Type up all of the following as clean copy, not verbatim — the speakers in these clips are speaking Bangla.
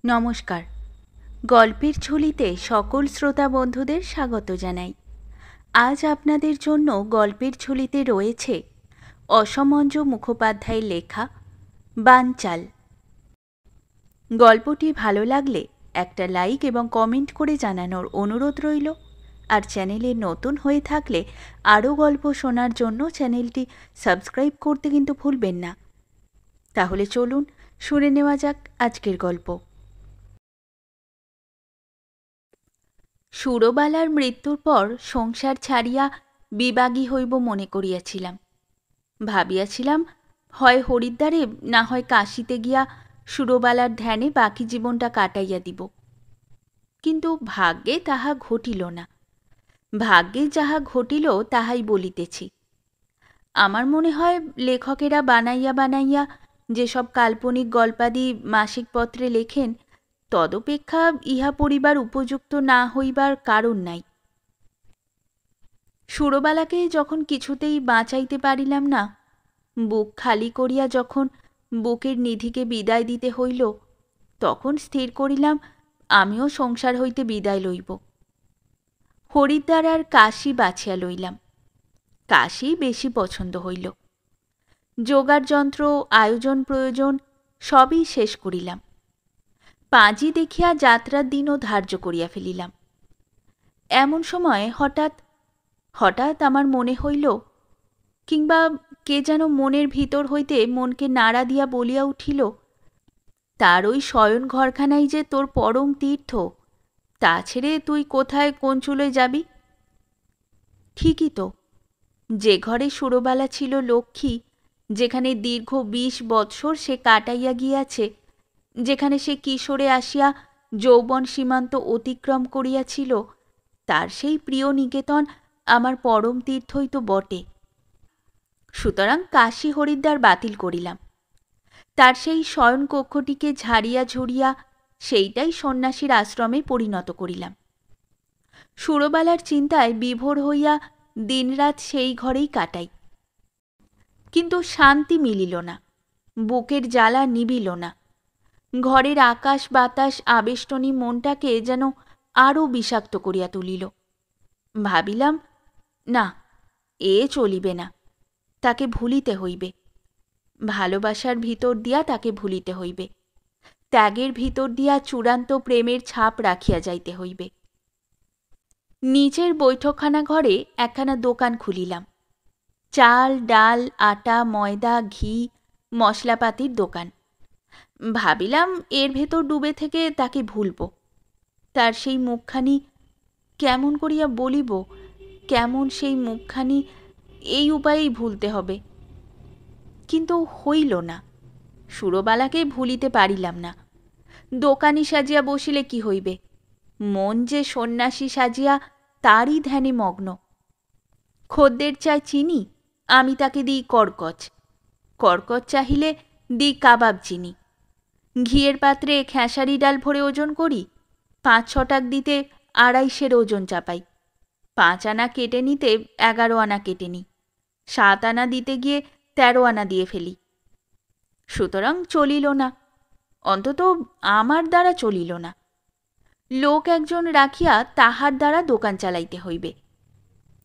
নমস্কার। গল্পের ঝুলিতে সকল শ্রোতা বন্ধুদের স্বাগত জানাই। আজ আপনাদের জন্য গল্পের ঝুলিতে রয়েছে অসমঞ্জু মুখোপাধ্যায়ের লেখা বানচাল। গল্পটি ভালো লাগলে একটা লাইক এবং কমেন্ট করে জানানোর অনুরোধ রইল। আর চ্যানেলে নতুন হয়ে থাকলে আরও গল্প শোনার জন্য চ্যানেলটি সাবস্ক্রাইব করতে কিন্তু ভুলবেন না। তাহলে চলুন শুনে নেওয়া যাক আজকের গল্প। সুরবালার মৃত্যুর পর সংসার ছাড়িয়া বিবাগী হইব মনে করিয়াছিলাম। ভাবিয়াছিলাম হয় হরিদ্বারে না হয় কাশীতে গিয়া সুরবালার ধ্যানে বাকি জীবনটা কাটাইয়া দিব। কিন্তু ভাগ্যে তাহা ঘটিল না। ভাগ্যে যাহা ঘটিল তাহাই বলিতেছি। আমার মনে হয় লেখকেরা বানাইয়া বানাইয়া যেসব কাল্পনিক গল্পাদি মাসিক পত্রে লেখেন, তদপেক্ষা ইহা পড়িবার উপযুক্ত না হইবার কারণ নাই। সুরবালাকে যখন কিছুতেই বাঁচাইতে পারিলাম না, বুক খালি করিয়া যখন বুকের নিধিকে বিদায় দিতে হইল, তখন স্থির করিলাম আমিও সংসার হইতে বিদায় লইব। হরিদ্বার আর কাশী বাছিয়া লইলাম। কাশী বেশি পছন্দ হইল। যোগাড় যন্ত্র, আয়োজন প্রয়োজন সবই শেষ করিলাম। পাঁজি দেখিয়া যাত্রার দিনও ধার্য করিয়া ফেলিলাম। এমন সময় হঠাৎ আমার মনে হইল, কিংবা কে যেন মনের ভিতর হইতে মনকে নাড়া দিয়া বলিয়া উঠিল, তার ওই শয়ন ঘরখানাই যে তোর পরম তীর্থ, তা ছেড়ে তুই কোথায় কোন চুলোয় যাবি? ঠিকই তো, যে ঘরে সুরবালা ছিল লক্ষ্মী, যেখানে দীর্ঘ 20 বৎসর সে কাটাইয়া গিয়াছে, যেখানে সে কিশোরে আসিয়া যৌবন সীমান্ত অতিক্রম করিয়াছিল, তার সেই প্রিয় নিকেতন আমার পরম তীর্থই তো বটে। সুতরাং কাশী হরিদ্বার বাতিল করিলাম। তার সেই শয়ন কক্ষটিকে ঝাড়িয়া ঝুড়িয়া সেইটাই সন্ন্যাসীর আশ্রমে পরিণত করিলাম। সুরবালার চিন্তায় বিভোর হইয়া দিনরাত সেই ঘরেই কাটাই। কিন্তু শান্তি মিলিল না, বুকের জ্বালা নিবিল না। ঘরের আকাশ বাতাস আবেষ্টনী মনটাকে যেন আরও বিষাক্ত করিয়া তুলিল। ভাবিলাম, না, এ চলিবে না, তাকে ভুলিতে হইবে। ভালোবাসার ভিতর দিয়া তাকে ভুলিতে হইবে, ত্যাগের ভিতর দিয়া চূড়ান্ত প্রেমের ছাপ রাখিয়া যাইতে হইবে। নিচের বৈঠকখানা ঘরে একখানা দোকান খুলিলাম। চাল, ডাল, আটা, ময়দা, ঘি, মশলাপাতির দোকান। ভাবিলাম এর ভেতর ডুবে থেকে তাকে ভুলব। তার সেই মুখখানি কেমন করিয়া বলিব, কেমন সেই মুখখানি, এই উপায়েই ভুলতে হবে। কিন্তু হইল না। সুরবালাকে ভুলিতে পারিলাম না। দোকানি সাজিয়া বসিলে কি হইবে? মন যে সন্ন্যাসী সাজিয়া তারই ধ্যানে মগ্ন। খদ্দের চায় চিনি, আমি তাকে দিই কর্কচ। কর্কচ চাহিলে দিই কাবাব চিনি। ঘিয়ের পাত্রে খেসারি ডাল ভরে ওজন করি, 5-6 টাক দিতে 2.5 ওজন চাপাই। 5 আনা কেটে নিতে 11 আনা কেটে নিই। 7 আনা দিতে গিয়ে 13 আনা দিয়ে ফেলি। সুতরাং চলিল না, অন্তত আমার দ্বারা চলিল না। লোক একজন রাখিয়া তাহার দ্বারা দোকান চালাইতে হইবে।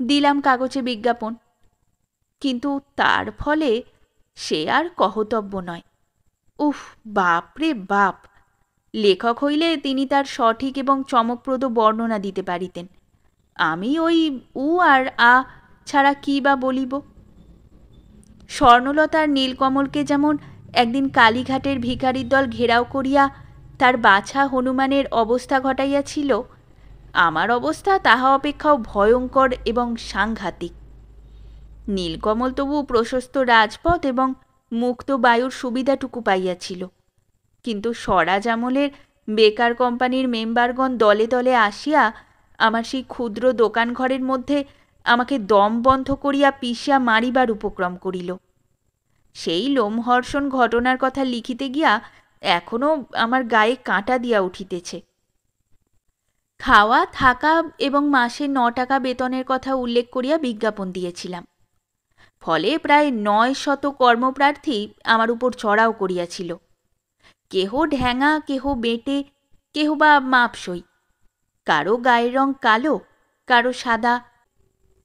দিলাম কাগজে বিজ্ঞাপন, কিন্তু তার ফলে সে আর কহতব্য নয়। উফ, বাপ রে বাপ! লেখক হইলে তিনি তার সঠিক এবং চমকপ্রদ বর্ণনা দিতে পারিতেন। আমি ওই উ আর আ ছাড়া কি বা বলিব? স্বর্ণলতার নীলকমলকে যেমন একদিন কালীঘাটের ভিখারির দল ঘেরাও করিয়া তার বাছা হনুমানের অবস্থা ঘটাইয়াছিল, আমার অবস্থা তাহা অপেক্ষাও ভয়ঙ্কর এবং সাংঘাতিক। নীলকমল তবু প্রশস্ত রাজপথ এবং মুক্ত বায়ুর সুবিধাটুকু পাইয়াছিল, কিন্তু স্বরাজ আমলের বেকার কোম্পানির মেম্বারগণ দলে দলে আসিয়া আমার সেই ক্ষুদ্র দোকান ঘরের মধ্যে আমাকে দম বন্ধ করিয়া পিষিয়া মারিবার উপক্রম করিল। সেই লোমহর্ষণ ঘটনার কথা লিখিতে গিয়া এখনও আমার গায়ে কাঁটা দিয়া উঠিতেছে। খাওয়া, থাকা এবং মাসে 9 টাকা বেতনের কথা উল্লেখ করিয়া বিজ্ঞাপন দিয়েছিলাম। ফলে প্রায় 900 কর্মপ্রার্থী আমার উপর চড়াও করিয়াছিল। কেহ ঢ্যাঙা, কেহ বেঁটে, কেহ বা মাপসই। কারো গায়ের রং কালো, কারো সাদা,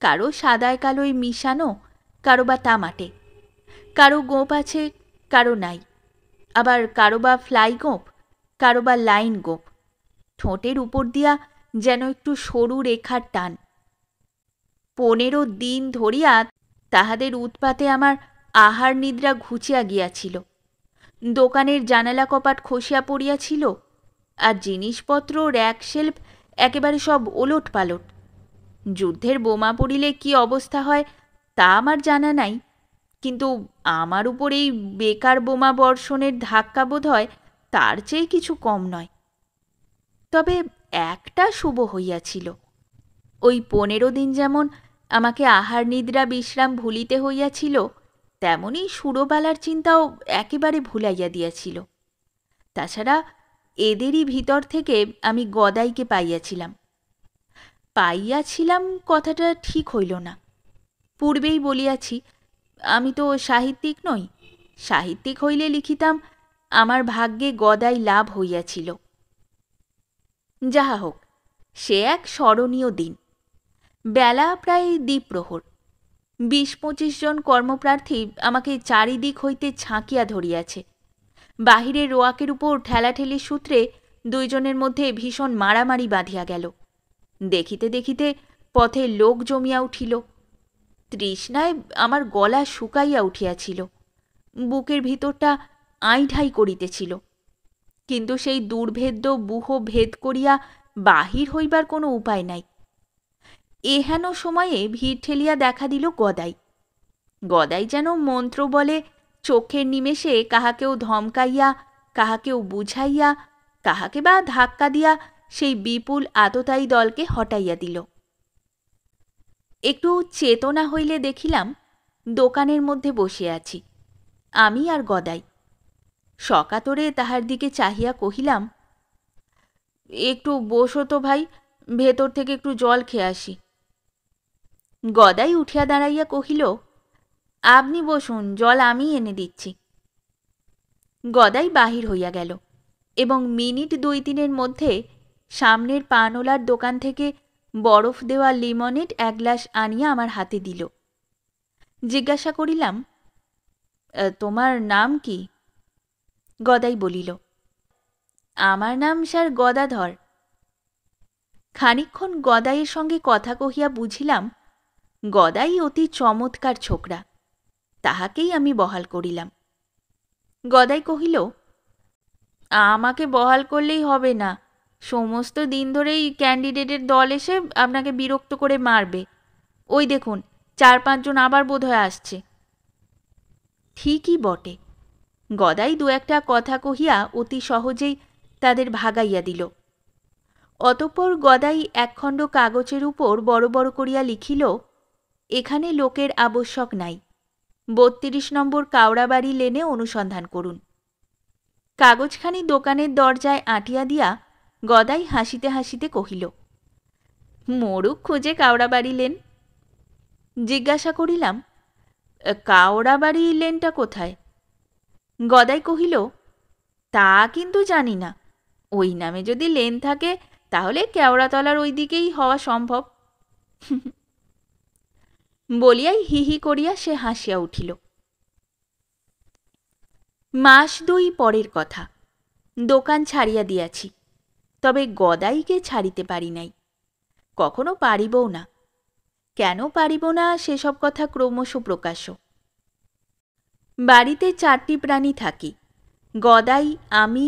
কারো সাদায় কালোয় মিশানো, কারো বা তামাটে। কারো গোঁপ আছে, কারো নাই। আবার কারো বা ফ্লাই গোঁপ, কারো বা লাইন গোঁপ। ঠোঁটের উপর দিয়া যেন একটু সরু রেখার টান। 15 দিন ধরিয়া তাহাদের উৎপাতে আমার আহার নিদ্রা ঘুচিয়া গিয়াছিল। দোকানের জানালা কপাট খসিয়া পড়িয়াছিল, আর জিনিসপত্র র্যাক শেলফ একেবারে সব ওলট পালট। যুদ্ধের বোমা পড়িলে কি অবস্থা হয় তা আমার জানা নাই, কিন্তু আমার উপর এই বেকার বোমা বর্ষণের ধাক্কা বোধ হয় তার চেয়ে কিছু কম নয়। তবে একটা শুভ হইয়াছিল। ওই 15 দিন যেমন আমাকে আহার নিদ্রা বিশ্রাম ভুলিতে হইয়াছিল, তেমনি সুরবালার চিন্তাও একেবারে ভুলাইয়া দিয়াছিল। তাছাড়া এদেরই ভিতর থেকে আমি গদাইকে পাইয়াছিলাম। পাইয়াছিলাম কথাটা ঠিক হইল না। পূর্বেই বলিয়াছি, আমি তো সাহিত্যিক নই। সাহিত্যিক হইলে লিখিতাম, আমার ভাগ্যে গদাই লাভ হইয়াছিল। যাহা হোক, সে এক স্মরণীয় দিন। বেলা প্রায় দ্বিপ্রহর। 20-25 জন কর্মপ্রার্থী আমাকে চারিদিক হইতে ছাঁকিয়া ধরিয়াছে। বাহিরের রোয়াকের উপর ঠেলাঠেলির সূত্রে 2 জনের মধ্যে ভীষণ মারামারি বাঁধিয়া গেল। দেখিতে দেখিতে পথে লোক জমিয়া উঠিল। তৃষ্ণায় আমার গলা শুকাইয়া উঠিয়াছিল, বুকের ভিতরটা আইঢাই করিতেছিল। কিন্তু সেই দুর্ভেদ্য বুহ ভেদ করিয়া বাহির হইবার কোনো উপায় নাই। এহেন সময়ে ভিড় ঠেলিয়া দেখা দিল গদাই। গদাই যেন মন্ত্র বলে চোখের নিমেষে কাহাকেও ধমকাইয়া, কাহাকেও বুঝাইয়া, কাহাকে বা ধাক্কা দিয়া সেই বিপুল আততায়ী দলকে হটাইয়া দিল। একটু চেতনা হইলে দেখিলাম দোকানের মধ্যে বসে আছি, আমি আর গদাই। সকাতরে তাহার দিকে চাহিয়া কহিলাম, একটু বসো তো ভাই, ভেতর থেকে একটু জল খেয়ে আসি। গদাই উঠিয়া দাঁড়াইয়া কহিল, আপনি বসুন, জল আমি এনে দিচ্ছি। গদাই বাহির হইয়া গেল এবং মিনিট 2-3 মধ্যে সামনের পানওয়ালার দোকান থেকে বরফ দেওয়া লিমনেড 1 গ্লাস আনিয়া আমার হাতে দিল। জিজ্ঞাসা করিলাম, তোমার নাম কি? গদাই বলিল, আমার নাম স্যার গদাধর। খানিকক্ষণ গদাইয়ের সঙ্গে কথা কহিয়া বুঝিলাম গদাই অতি চমৎকার ছোকরা। তাহাকেই আমি বহাল করিলাম। গদাই কহিল, আমাকে বহাল করলেই হবে না, সমস্ত দিন ধরেই ক্যান্ডিডেটের দল এসে আপনাকে বিরক্ত করে মারবে। ওই দেখুন, 4-5 জন আবার বোধহয় আসছে। ঠিকই বটে। গদাই 2-একটা কথা কহিয়া অতি সহজেই তাদের ভাগাইয়া দিল। অতঃপর গদাই একখণ্ড কাগজের উপর বড় বড় করিয়া লিখিল, এখানে লোকের আবশ্যক নাই, 32 নম্বর কাওড়াবাড়ি লেনে অনুসন্ধান করুন। কাগজখানি দোকানের দরজায় আঁটিয়া দিয়া গদাই হাসিতে হাসিতে কহিল, মোড়ুক খুঁজে কাওড়াবাড়ি লেন। জিজ্ঞাসা করিলাম, কাওড়াবাড়ি লেনটা কোথায়? গদাই কহিল, তা কিন্তু জানি না। ওই নামে যদি লেন থাকে তাহলে কেওড়াতলার ওই দিকেই হওয়া সম্ভব। বলিয়াই হি হি করিয়া সে হাসিয়া উঠিল। মাস 2 পরের কথা। দোকান ছাড়িয়া দিয়াছি, তবে গদাইকে ছাড়িতে পারি নাই, কখনো পারিবও না। কেন পারিব না সেসব কথা ক্রমশ প্রকাশ্য। বাড়িতে 4টি প্রাণী থাকি, গদাই, আমি,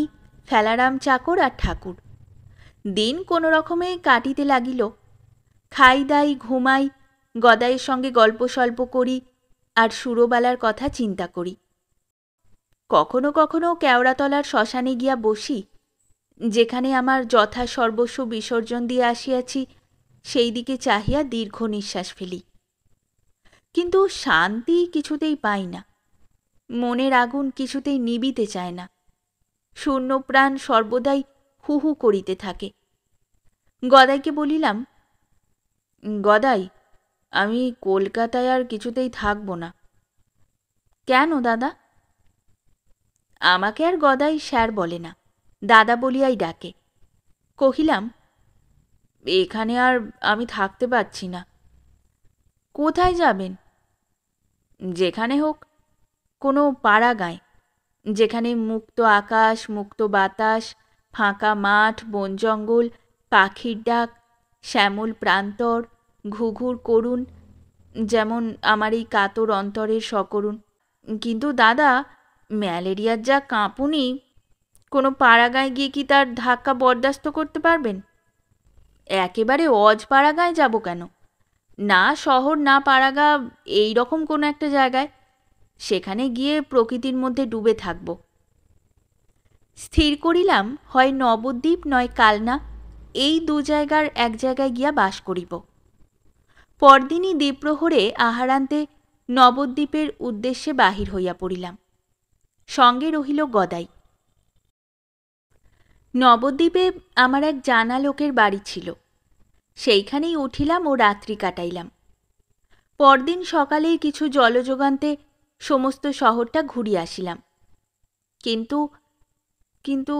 ফেলারাম চাকর আর ঠাকুর। দিন কোনো রকমে কাটিতে লাগিল। খাই দাই, ঘুমাই, গদাইয়ের সঙ্গে গল্প স্বল্প করি আর সুরবালার কথা চিন্তা করি। কখনো কখনো কেওড়াতলার শ্মশানে গিয়া বসি, যেখানে আমার যথা সর্বস্ব বিসর্জন দিয়ে আসিয়াছি সেই দিকে চাহিয়া দীর্ঘ নিঃশ্বাস ফেলি। কিন্তু শান্তি কিছুতেই পাই না। মনের আগুন কিছুতেই নিবিতে চায় না। শূন্য প্রাণ সর্বদাই হু হু করিতে থাকে। গদাইকে বলিলাম, গদাই, আমি কলকাতায় আর কিছুতেই থাকব না। কেন দাদা? আমাকে আর গদাই স্যার বলে না, দাদা বলিয়াই ডাকে। কহিলাম, এখানে আর আমি থাকতে পারছি না। কোথায় যাবেন? যেখানে হোক, কোনো পাড়া গাঁয়ে, যেখানে মুক্ত আকাশ, মুক্ত বাতাস, ফাঁকা মাঠ, বন জঙ্গল, পাখির ডাক, শ্যামল প্রান্তর, ঘুঘুর করুণ, যেমন আমার এই কাতর অন্তরের সকরুণ। কিন্তু দাদা, ম্যালেরিয়ার যা কাঁপুনি, কোনো পাড়াগাঁয় গিয়ে কি তার ধাক্কা বরদাস্ত করতে পারবেন? একেবারে অজ পাড়াগাঁয় যাব কেন? না শহর না পাড়াগা, এই রকম কোনো একটা জায়গায়, সেখানে গিয়ে প্রকৃতির মধ্যে ডুবে থাকব। স্থির করিলাম, হয় নবদ্বীপ নয় কালনা, এই দু জায়গার এক জায়গায় গিয়া বাস করিব। পরদিনই দ্বীপ্রহরে আহারান্তে নবদ্বীপের উদ্দেশ্যে বাহির হইয়া পড়িলাম। সঙ্গে রহিল গদাই। নবদ্বীপে আমার এক জানা লোকের বাড়ি ছিল, সেইখানেই উঠিলাম ও রাত্রি কাটাইলাম। পরদিন সকালেই কিছু জলযোগান্তে সমস্ত শহরটা ঘুরিয়া আসিলাম। কিন্তু কিন্তু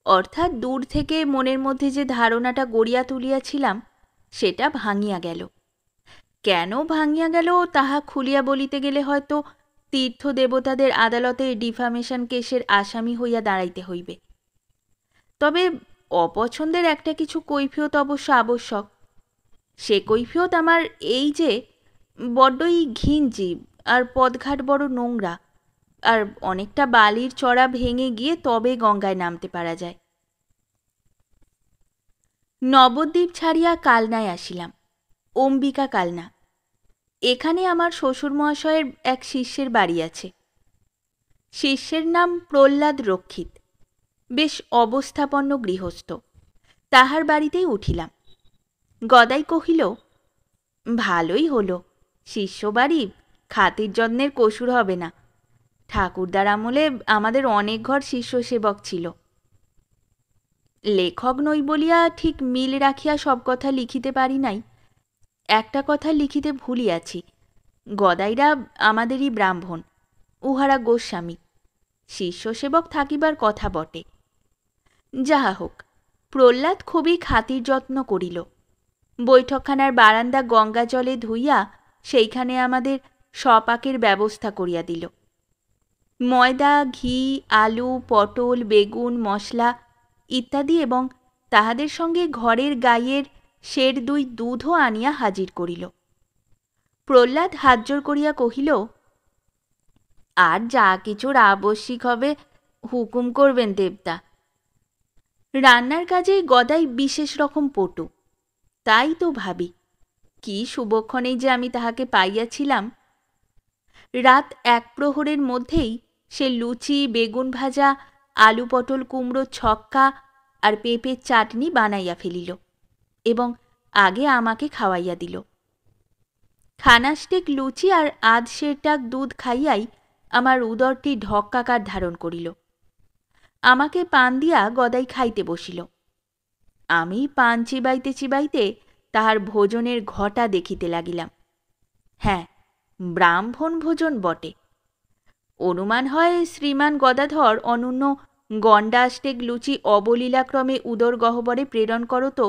অর্থাৎ দূর থেকে মনের মধ্যে যে ধারণাটা গড়িয়া তুলিয়াছিলাম, সেটা ভাঙিয়া গেল। কেন ভাঙিয়া গেল তাহা খুলিয়া বলিতে গেলে হয়তো তীর্থ দেবতাদের আদালতে ডিফামেশন কেসের আসামি হইয়া দাঁড়াইতে হইবে। তবে অপছন্দের একটা কিছু কৈফিয়ত অবশ্য আবশ্যক। সে কৈফিয়ত আমার এই যে, বড্ডই ঘিঞ্জি, আর পথঘাট বড় নোংরা, আর অনেকটা বালির চড়া ভেঙে গিয়ে তবে গঙ্গায় নামতে পারা যায়। নবদ্বীপ ছাড়িয়া কালনায় আসিলাম, অম্বিকা কালনা। এখানে আমার শ্বশুর মহাশয়ের এক শিষ্যের বাড়ি আছে। শিষ্যের নাম প্রহ্লাদ রক্ষিত, বেশ অবস্থাপন্ন গৃহস্থ। তাহার বাড়িতেই উঠিলাম। গদাই কহিল, ভালোই হলো, শিষ্য বাড়ি, খাতির যত্নের কসুর হবে না। ঠাকুরদার আমলে আমাদের অনেক ঘর শিষ্য সেবক ছিল। লেখক নই বলিয়া ঠিক মিল রাখিয়া সব কথা লিখিতে পারি নাই। একটা কথা লিখিতে ভুলিয়াছি, গদাইরা আমাদেরই ব্রাহ্মণ, উহারা গোস্বামী। শিষ্য সেবক থাকিবার কথা বটে। যাহা হোক, প্রহ্লাদ খুবই খাতির যত্ন করিল। বৈঠকখানার বারান্দা গঙ্গা জলে ধুইয়া সেইখানে আমাদের সপাকের ব্যবস্থা করিয়া দিল। ময়দা, ঘি, আলু, পটল, বেগুন, মশলা ইত্যাদি, এবং তাহাদের সঙ্গে ঘরের গাইয়ের সের 2 দুধও আনিয়া হাজির করিল। প্রহ্লাদ হাতজোড় করিয়া কহিল, আর যা কিছুর আবশ্যিক হবে হুকুম করবেন দেবতা। রান্নার কাজে গদাই বিশেষ রকম পটু। তাই তো ভাবি, কি শুভক্ষণেই যে আমি তাহাকে পাইয়াছিলাম। রাত 1 প্রহরের মধ্যেই সে লুচি, বেগুন ভাজা, আলু পটল কুমড়ো ছক্কা আর পেঁপের চাটনি বানাইয়া ফেলিল, এবং আগে আমাকে খাওয়াইয়া দিল। খানাস্টেক লুচি আর আধ সেরটাক দুধ খাইয়াই আমার উদরটি ঢক্কাকার ধারণ করিল। আমাকে পান দিয়া গদাই খাইতে বসিল। আমি পান চিবাইতে চিবাইতে তাহার ভোজনের ঘটা দেখিতে লাগিলাম। হ্যাঁ, ব্রাহ্মণ ভোজন বটে। অনুমান হয় শ্রীমান গদাধর অনন্য গণ্ডাষ্টেক লুচি অবলীলাক্রমে উদর গহ্বরে প্রেরণ করত,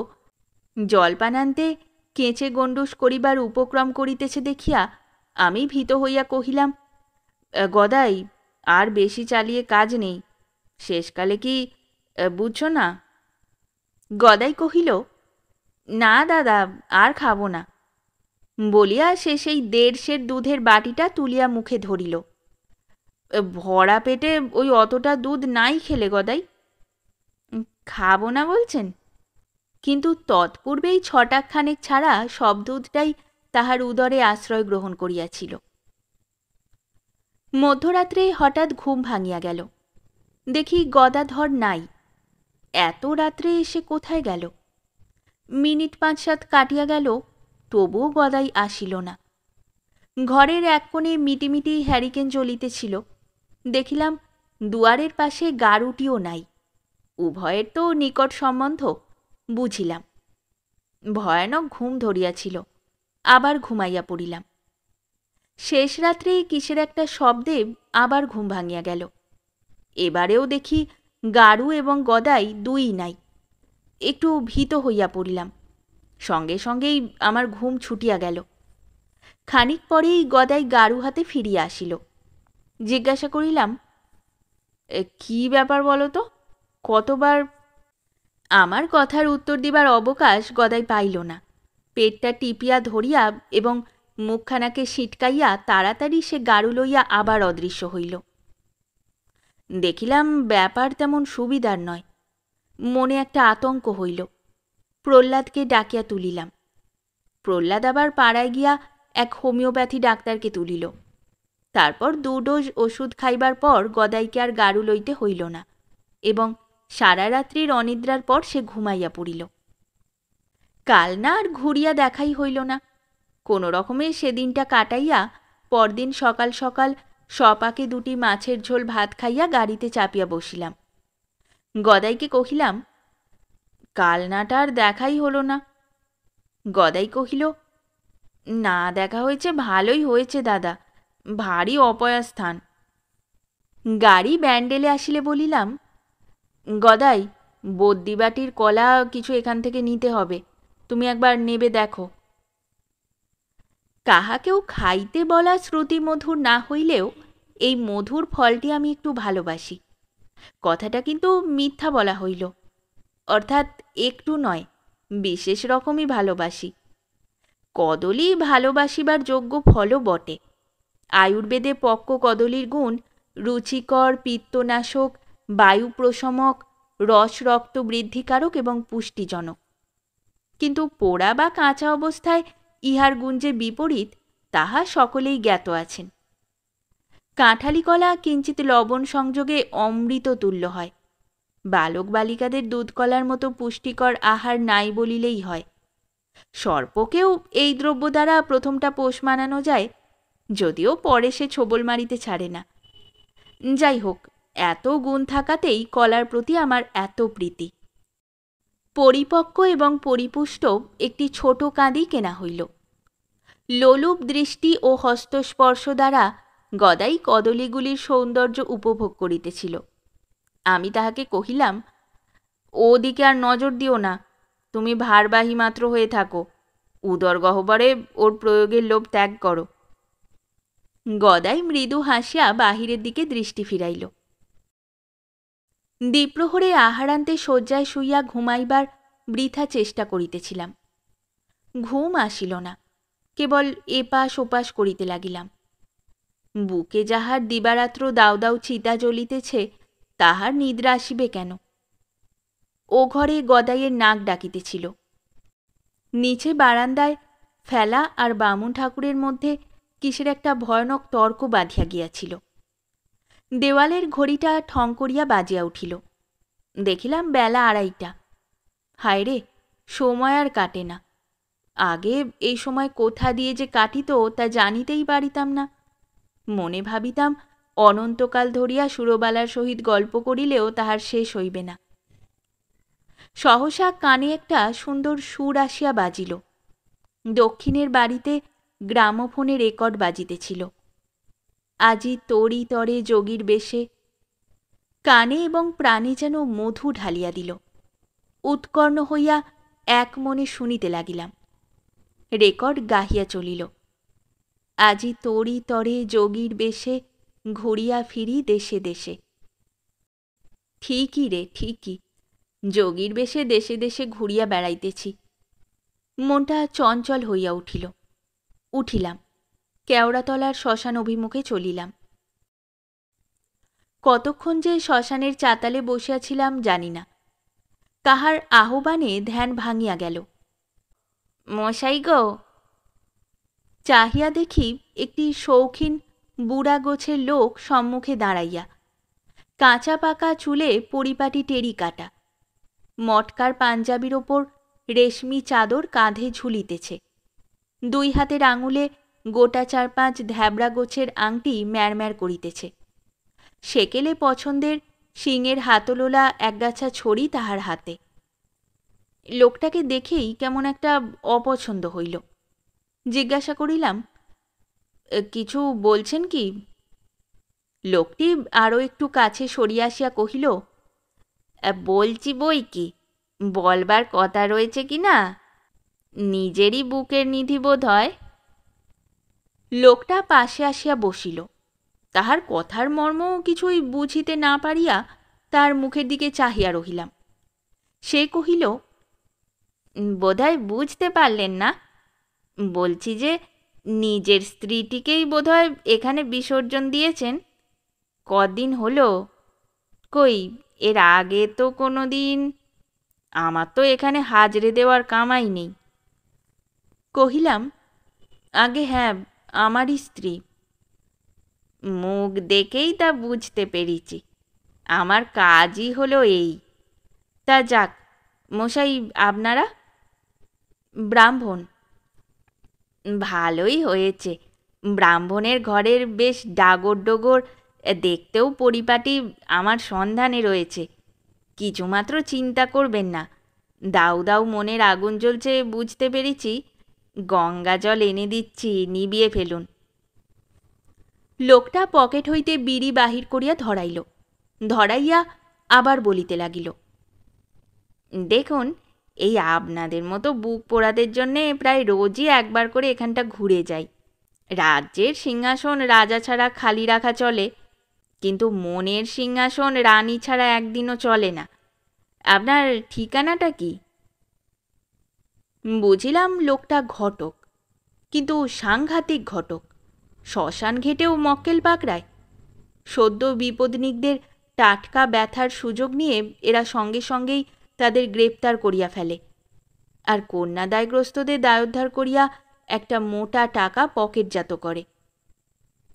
জলপানান্তে কেঁচে গণ্ডুস করিবার উপক্রম করিতেছে দেখিয়া আমি ভীত হইয়া কহিলাম, গদাই, আর বেশি চালিয়ে কাজ নেই, শেষকালে কি বুঝছ না? গদাই কহিল, না দাদা, আর খাব না, বলিয়া সে সেই 1.5 সের দুধের বাটিটা তুলিয়া মুখে ধরিল। ভরা পেটে ওই অতটা দুধ নাই খেলে গদাই। খাব না বলছেন? কিন্তু তৎপূর্বেই 6 টাক খানেক ছাড়া সব দুধটাই তাহার উদরে আশ্রয় গ্রহণ করিয়াছিল। মধ্যরাত্রে হঠাৎ ঘুম ভাঙিয়া গেল। দেখি গদাধর নাই। এত রাত্রে এসে কোথায় গেল? মিনিট 5-7 কাটিয়া গেল, তবুও গদাই আসিল না। ঘরের এক কোণে মিটিমিটি হ্যারিকেন জ্বলিতেছিল। দেখিলাম দুয়ারের পাশে গারুটিও নাই। উভয়ের তো নিকট সম্বন্ধ, বুঝিলাম। ভয়ানক ঘুম ধরিয়াছিল, আবার ঘুমাইয়া পড়িলাম। শেষ রাত্রে কিসের একটা শব্দে আবার ঘুম ভাঙিয়া গেল। এবারেও দেখি গাড়ু এবং গদাই দুই নাই। একটু ভীত হইয়া পড়িলাম। সঙ্গে সঙ্গেই আমার ঘুম ছুটিয়া গেল। খানিক পরেই গদাই গাড়ু হাতে ফিরিয়া আসিল। জিজ্ঞাসা করিলাম, কি ব্যাপার বলো তো, কতবার? আমার কথার উত্তর দিবার অবকাশ গদাই পাইল না। পেটটা টিপিয়া ধরিয়া এবং মুখখানাকে সিটকাইয়া তাড়াতাড়ি সে গাড়ু লইয়া আবার অদৃশ্য হইল। দেখিলাম ব্যাপার তেমন সুবিধার নয়। মনে একটা আতঙ্ক হইল। প্রহ্লাদকে ডাকিয়া তুলিলাম। প্রহ্লাদ আবার পাড়ায় গিয়া এক হোমিওপ্যাথি ডাক্তারকে তুলিল। তারপর 2 ডোজ ওষুধ খাইবার পর গদাইকে আর গাড়ু লইতে হইল না এবং সারা রাত্রির অনিদ্রার পর সে ঘুমাইয়া পড়িল। কাল না আর ঘুরিয়া দেখাই হইল না। কোনো রকমে সেদিনটা কাটাইয়া পরদিন সকাল সকাল সপাকে 2টি মাছের ঝোল ভাত খাইয়া গাড়িতে চাপিয়া বসিলাম। গদাইকে কহিলাম, কাল নাটা আর দেখাই হলো না। গদাই কহিল, না দেখা হয়েছে ভালোই হয়েছে দাদা, ভারী অপয়া স্থান। গাড়ি ব্যান্ডেলে আসিলে বলিলাম, গদাই, বদ্যিবাটির কলা কিছু এখান থেকে নিতে হবে, তুমি একবার নেবে দেখো। কাহাকেও খাইতে বলা শ্রুতিমধুর না হইলেও এই মধুর ফলটি আমি একটু ভালোবাসি। কথাটা কিন্তু মিথ্যা বলা হইল, অর্থাৎ একটু নয়, বিশেষ রকমই ভালোবাসি। কদলী ভালোবাসিবার যোগ্য ফলও বটে। আয়ুর্বেদে পক্ক কদলীর গুণ রুচিকর, পিত্তনাশক, বায়ু প্রশমক, রস রক্ত বৃদ্ধিকারক এবং পুষ্টিজনক। কিন্তু পোড়া বা কাঁচা অবস্থায় ইহার গুণ যে বিপরীত তাহা সকলেই জ্ঞাত আছেন। কাঁঠালি কলা কিঞ্চিত লবণ সংযোগে অমৃত তুল্য হয়। বালক বালিকাদের দুধ কলার মতো পুষ্টিকর আহার নাই বলিলেই হয়। সর্পকেও এই দ্রব্য দ্বারা প্রথমটা পোষ মানানো যায়, যদিও পরে সে ছোবল মারিতে ছাড়ে না। যাই হোক, এত গুণ থাকাতেই কলার প্রতি আমার এত প্রীতি। পরিপক্ক এবং পরিপুষ্ট একটি ছোট কাঁদি কেনা হইল। লোলুপ দৃষ্টি ও হস্তস্পর্শ দ্বারা গদাই কদলীগুলির সৌন্দর্য উপভোগ করিতেছিল। আমি তাহাকে কহিলাম, ওদিকে আর নজর দিও না, তুমি ভারবাহী মাত্র হয়ে থাকো, উদর গহ্বরে ওর প্রয়োগের লোভ ত্যাগ করো। গদাই মৃদু হাসিয়া বাহিরের দিকে দৃষ্টি ফিরাইল। দ্বিপ্রহরে আহারান্তে শয্যায় শুইয়া ঘুমাইবার বৃথা চেষ্টা করিতেছিলাম। ঘুম আসিল না, কেবল এপাশ ওপাশ করিতে লাগিলাম। বুকে যাহার দিবারাত্র দাউ দাউ চিতা জ্বলিতেছে, তাহার নিদ্রা আসিবে কেন? ও ঘরে গদাইয়ের নাক ডাকিতেছিল। নিচে বারান্দায় ফেলা আর বামুন ঠাকুরের মধ্যে কিসের একটা ভয়ানক তর্ক বাঁধিয়া গিয়াছিল। দেওয়ালের ঘড়িটা ঠং করিয়া বাজিয়া উঠিল। দেখিলাম বেলা 2:30। হায় রে, সময় আর কাটে না। আগে এই সময় কোথা দিয়ে যে কাটিত তা জানিতেই পারিতাম না। মনে ভাবিতাম অনন্তকাল ধরিয়া সুরবালার সহিত গল্প করিলেও তাহার শেষ হইবে না। সহসা কানে একটা সুন্দর সুর আসিয়া বাজিল। দক্ষিণের বাড়িতে গ্রামোফোনে রেকর্ড বাজিতেছিল। আজি তরি তরে যোগীর বেশে। কানে এবং প্রাণে যেন মধু ঢালিয়া দিল। উৎকর্ণ হইয়া এক মনে শুনিতে লাগিলাম। রেকর্ড গাহিয়া চলিল, আজি তরি তরে যোগীর বেশে, ঘুরিয়া ফিরি দেশে দেশে। ঠিকই রে, ঠিকই, যোগীর বেশে দেশে দেশে ঘুরিয়া বেড়াইতেছি। মনটা চঞ্চল হইয়া উঠিল। উঠিলাম, কেওড়াতলার শ্মশান অভিমুখে চলিলাম। কতক্ষণ যে শ্মশানের চাতালে বসিয়াছিলাম জানি না। কাহার আহ্বানে ধ্যান ভাঙিয়া গেল। মশাই গো! চাহিয়া দেখি একটি শৌখিন বুড়া গোছের লোক সম্মুখে দাঁড়াইয়া, কাঁচা পাকা চুলে পরিপাটি টেরি কাটা, মটকার পাঞ্জাবির ওপর রেশমি চাদর কাঁধে ঝুলিতেছে। 2 হাতের আঙুলে গোটা 4-5 ধ্যাবড়া গোছের আংটি ম্যারম্যার করিতেছে। সেকেলে পছন্দের শিঙের হাতলোলা একগাছা ছড়ি তাহার হাতে। লোকটাকে দেখেই কেমন একটা অপছন্দ হইল। জিজ্ঞাসা করিলাম, কিছু বলছেন কি? লোকটি আরও একটু কাছে সরিয়া আসিয়া কহিল, বলছি বই কি, বলবার কথা রয়েছে কি না? নিজেরই বুকের নিধি বোধ হয়। লোকটা পাশে আসিয়া বসিল। তাহার কথার মর্ম কিছুই বুঝিতে না পারিয়া তার মুখের দিকে চাহিয়া রহিলাম। সে কহিল, বোধহয় বুঝতে পারলেন না। বলছি যে নিজের স্ত্রীটিকেই বোধহয় এখানে বিসর্জন দিয়েছেন। কদিন হলো? কই, এর আগে তো কোনো দিন? আমার তো এখানে হাজরে দেওয়ার কামাই নেই। কহিলাম, আগে হ্যাঁ, আমারই স্ত্রী। মুখ দেখেই তা বুঝতে পেরেছি। আমার কাজই হলো এই। তা যাক, মশাই আপনারা? ব্রাহ্মণ। ভালোই হয়েছে। ব্রাহ্মণের ঘরের বেশ ডাগর ডোগর, দেখতেও পরিপাটি আমার সন্ধানে রয়েছে। কিছুমাত্র চিন্তা করবেন না। দাউ দাউ মনের আগুন জ্বলছে বুঝতে পেরেছি। গঙ্গা জল এনে দিচ্ছি, নিবিয়ে ফেলুন। লোকটা পকেট হইতে বিড়ি বাহির করিয়া ধরাইল। ধরাইয়া আবার বলিতে লাগিল, দেখুন, এই আপনাদের মতো বুক পোড়াদের জন্যে প্রায় রোজই একবার করে এখানটা ঘুরে যাই। রাজ্যের সিংহাসন রাজা ছাড়া খালি রাখা চলে, কিন্তু মনের সিংহাসন রানী ছাড়া একদিনও চলে না। আপনার ঠিকানাটা কি? বুঝিলাম লোকটা ঘটক, কিন্তু সাংঘাতিক ঘটক। শ্মশান ঘেটেও মক্কেল পাকড়ায়। সদ্য বিপদনিকদের টাটকা ব্যথার সুযোগ নিয়ে এরা সঙ্গে সঙ্গেই তাদের গ্রেপ্তার করিয়া ফেলে, আর কন্যাদায়গ্রস্তদের দায়োদ্ধার করিয়া একটা মোটা টাকা পকেটজাত করে।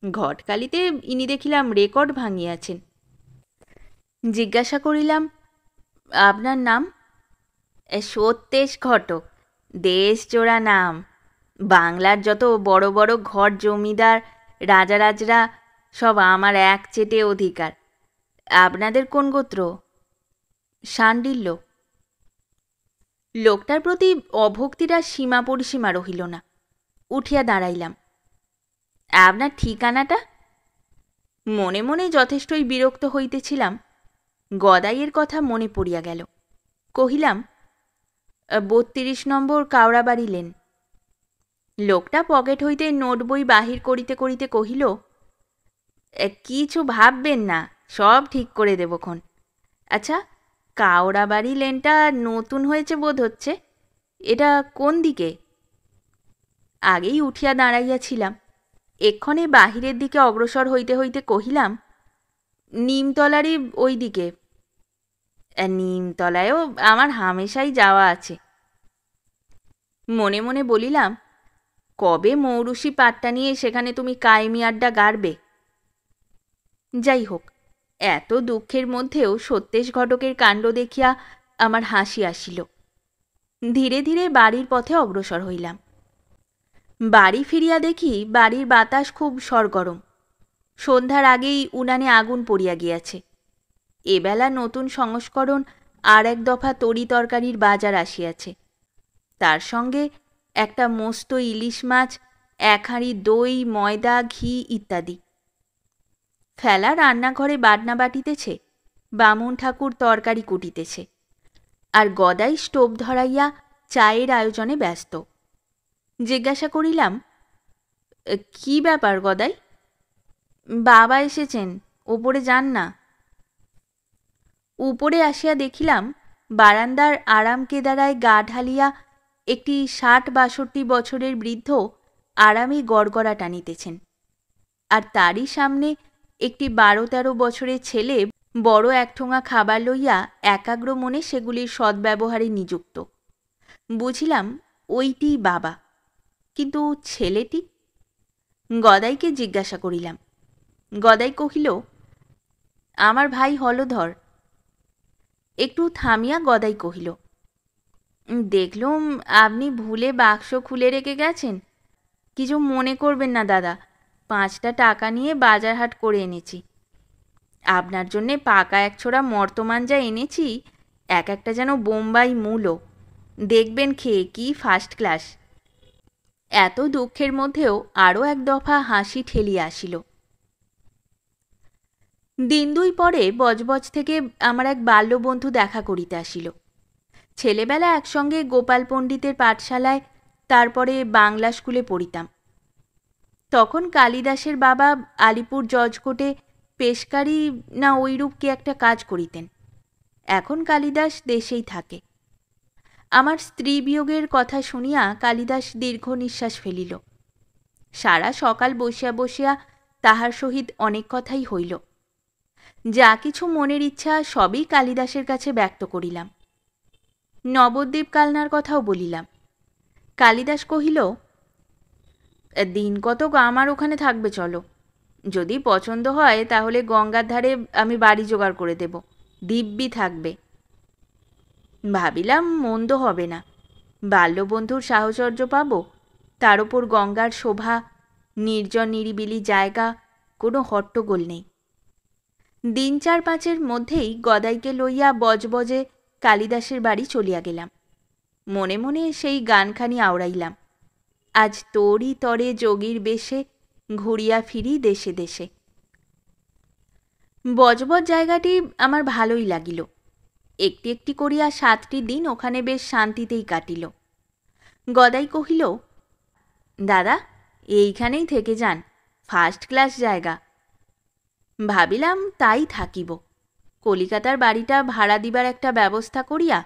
ঘটকালিতে ইনি দেখিলাম রেকর্ড ভাঙিয়াছেন। জিজ্ঞাসা করিলাম, আপনার নাম? সত্যেশ ঘটক। দেশজোড়া নাম। বাংলার যত বড় বড় ঘর জমিদার রাজারাজরা সব আমার এক চেটে অধিকার। আপনাদের কোন গোত্র? শাণ্ডিল্য। লোকটার প্রতি অভক্তির সীমা পরিসীমা রহিল না। উঠিয়া দাঁড়াইলাম। আপনার ঠিকানাটা? মনে মনে যথেষ্টই বিরক্ত হইতেছিলাম। গদাইয়ের কথা মনে পড়িয়া গেল। কহিলাম, ৩২ নম্বর কাওড়াবাড়ি লেন। লোকটা পকেট হইতে নোট বই বাহির করিতে করিতে কহিল, কিছু ভাববেন না, সব ঠিক করে দেবক্ষণ। আচ্ছা, কাওড়াবাড়ি লেনটা নতুন হয়েছে বোধ হচ্ছে। এটা কোন দিকে? আগেই উঠিয়া দাঁড়াইয়াছিলাম। এক্ষণে বাহিরের দিকে অগ্রসর হইতে হইতে কহিলাম, নিমতলারই ওই দিকে। নিমতলায়ও আমার হামেশাই যাওয়া আছে। মনে মনে বলিলাম, কবে মৌরুষি পাট্টা নিয়ে সেখানে তুমি কায়েমি আড্ডা গাড়বে? যাই হোক, এত দুঃখের মধ্যেও সত্যেশ ঘটকের কাণ্ড দেখিয়া আমার হাসি আসিল। ধীরে ধীরে বাড়ির পথে অগ্রসর হইলাম। বাড়ি ফিরিয়া দেখি বাড়ির বাতাস খুব সরগরম। সন্ধ্যার আগেই উনানে আগুন পড়িয়া গিয়াছে। এবেলা নতুন সংস্করণ আর এক দফা তরি তরকারির বাজার আসিয়াছে। তার সঙ্গে একটা মস্ত ইলিশ মাছ, এক হাঁড়ি দই, ময়দা, ঘি ইত্যাদি। ফেলা রান্নাঘরে বাটনা বাটিতেছে, বামুন ঠাকুর তরকারি কুটিতেছে, আর গদাই স্টোভ ধরাইয়া চায়ের আয়োজনে ব্যস্ত। জিজ্ঞাসা করিলাম, কি ব্যাপার গদাই? বাবা এসেছেন, ওপরে যান না। উপরে আসিয়া দেখিলাম বারান্দার আরাম কেদারায় গা ঢালিয়া একটি ৬০-৬২ বছরের বৃদ্ধ আরামে গড়গড়া টানিতেছেন, আর তারই সামনে একটি ১২-১৩ বছরের ছেলে বড় একঠোঙা খাবার লইয়া একাগ্র মনে সেগুলির সদ্ব্যবহারে নিযুক্ত। বুঝিলাম ওইটিই বাবা, কিন্তু ছেলেটি? গদাইকে জিজ্ঞাসা করিলাম। গদাই কহিল, আমার ভাই হলধর। একটু থামিয়া গদাই কহিল, দেখলুম আপনি ভুলে বাক্স খুলে রেখে গেছেন। কিছু মনে করবেন না দাদা, ৫টা টাকা নিয়ে বাজার হাট করে এনেছি। আপনার জন্যে পাকা এক ছোড়া মর্তমান যা এনেছি, এক একটা যেন বোম্বাই মূলো। দেখবেন খেয়ে, কি ফার্স্ট ক্লাস। এত দুঃখের মধ্যেও আরও এক দফা হাসি ঠেলিয়া আসিল। দিন দুই পরে বজবজ থেকে আমার এক বাল্যবন্ধু দেখা করিতে আসিল। ছেলেবেলা একসঙ্গে গোপাল পণ্ডিতের পাঠশালায়, তারপরে বাংলা স্কুলে পড়িতাম। তখন কালিদাসের বাবা আলিপুর জজকোর্টে পেশকারি না ওইরূপ কি একটা কাজ করিতেন। এখন কালিদাস দেশেই থাকে। আমার স্ত্রী বিয়োগের কথা শুনিয়া কালিদাস দীর্ঘ নিঃশ্বাস ফেলিল। সারা সকাল বসিয়া বসিয়া তাহার সহিত অনেক কথাই হইল। যা কিছু মনের ইচ্ছা সবই কালিদাসের কাছে ব্যক্ত করিলাম। নবদ্বীপ কালনার কথাও বলিলাম। কালিদাস কহিল, দিন কতক আমার ওখানে থাকবে, চলো। যদি পছন্দ হয় তাহলে গঙ্গার ধারে আমি বাড়ি জোগাড় করে দেব, দিব্যি থাকবে। ভাবিলাম মন্দ হবে না, বাল্যবন্ধুর সাহচর্য পাব, তার ওপর গঙ্গার শোভা, নির্জন নিরিবিলি জায়গা, কোনো হট্টগোল নেই। দিন 4-5 মধ্যেই গদাইকে লইয়া বজবজে কালিদাসের বাড়ি চলিয়া গেলাম। মনে মনে সেই গানখানি আওড়াইলাম, আজ তোরই তরে যোগীর বেশে, ঘুরিয়া ফিরি দেশে দেশে। বজবজ জায়গাটি আমার ভালোই লাগিল। একটি একটি করিয়া 7টি দিন ওখানে বেশ শান্তিতেই কাটিল। গদাই কহিল, দাদা এইখানেই থেকে যান, ফার্স্ট ক্লাস জায়গা। ভাবিলাম তাই থাকিব। কলিকাতার বাড়িটা ভাড়া দিবার একটা ব্যবস্থা করিয়া